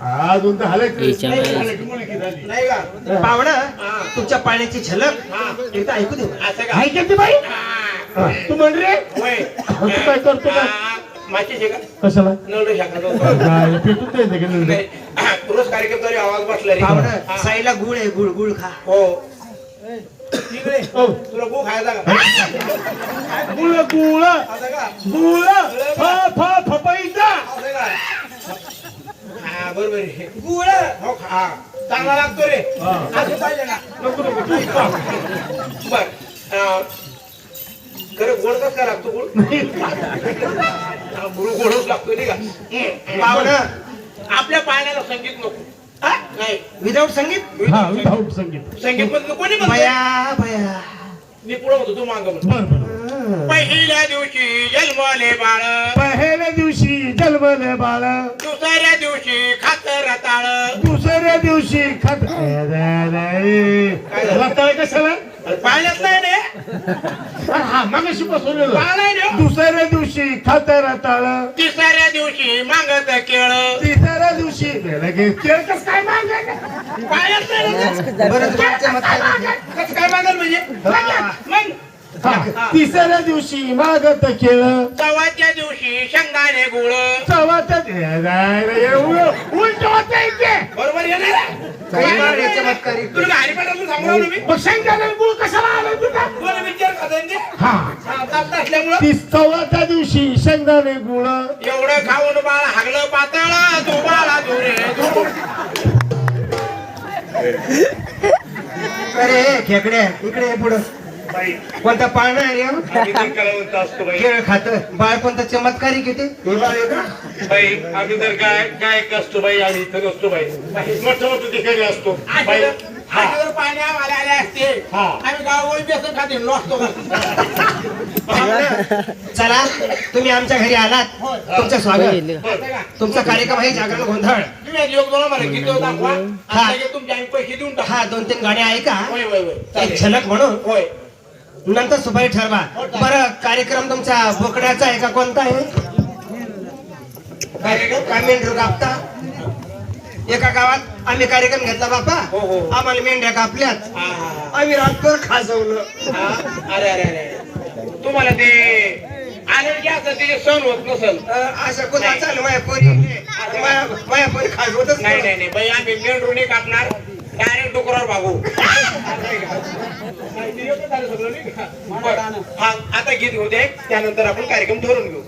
अजून तर याच्या नाही का पाहुणा तुमच्या पाण्याची झलक एकदा ऐकू दे. असं का? ऐकते बाई तू म्हण रे होय. तू काय करतो का माझी जे का कशाला नळ शकत काय पेटून द्यायचं का नाही? रोज कार्यक्रम तरी आवाज बसला रे. पाहुणा साईला गुळ आहे, गुळ गुळ खा. हो इकडे हो. तुला गो खायचा का? गुळ गुळ असं का? गुळ फपाईचा असं का? हा बरोबर आहे. गुळ हो खा चांगला लागतो रे. असं पाहिजे ना. नको नको तूच खा. बर खरं गोड कस काय लागतो गुळ? गुळ गोडच लागतो नाही का? पाहुणा आपल्या पाळण्याला संगीत नको. हा? नाही विदाऊट संगीत. हा विदाऊट संगीत संगीत मध्ये कोणी म्हणतो? बया बया मी पुढे होतो तू माग बर बर पहिल्या दिवशी जन्मले बाळ पहिल्या दिवशी जन्मले बाळ दुसऱ्या दिवशी खातर रताळ दुसऱ्या दिवशी खात रताळ कशाला पाळण्यात नाही रे. हा मागाशी बसवलेलं पाळ नाही रे. दुसऱ्या दिवशी खात रताळ तिसऱ्या दिवशी मागत केळ तिसऱ्या दिवशी केळ कस काय मागायचं पाळण्यात नाही रे. बरं तुमच्या चमत्कार. कसं काय मागल म्हणजे मग तिसऱ्या दिवशी मागत केळ चौथ्या दिवशी शेंगदाणे गुळ चव्हाट्यात उलट होत बरोबर आहे ना रे? काही मागे चमत्कारी. तुला हरिपाठातून सांगू मी मग शेंगदाणा गुळ कशाला आला तुझा दोन विचार खाते हा असल्यामुळं ती चव्हाट्या दिवशी शेंगदाणे गुळ एवढं खाऊन बाळ हागलं पाताळा तू बाळा दुरे अरे खेकडे इकडे पुढं कोणता पाळणा आहे रे? असतो बाई केळ खात बाळ कोणता चमत्कारी किती बाई आम्ही तर काय असतो बाई आणि इथं नसतो बाई मोठं मोठं ठिकाणी असतो बाई पाणी आम्हाला आले असते आम्ही गावावर बेसन खाते नसतो चला तुम्ही आमच्या घरी आलात तुमचं स्वागत. तुमचा कार्यक्रम आहे जागरण गोंधळ. तुम्ही एक योग दोन मला गीत दाखवा आणि तुमचे आम्ही पैसे देऊन टाका. हा 2-3 गाड्या ऐका होय होय होय एक चालेल. झलक म्हणून होय नंतर सुपारी ठरवा. बरं कार्यक्रम तुमचा बोकड्याचा आहे का कोणता आहे? कार्यक्रम का मेंढरू कापता? एका गावात आम्ही कार्यक्रम घेतला बापा. हो, हो. आम्हाला मेंढ्या कापल्यात. हा, हा, हा. आम्ही रातभर खाजवलं. हा? अरे अरे अरे तुम्हाला ते आनंद असं ते सण होत नसल. अशा कोणता चालू माझ्या पोरी पोरी खाजवतच नाही नाही नाही बाई आम्ही मेंढरूने कापणार डायरेक्ट डोकरावर भागू. बरं. हा आता गीत होऊ दे त्यानंतर आपण कार्यक्रम ठरवून घेऊ.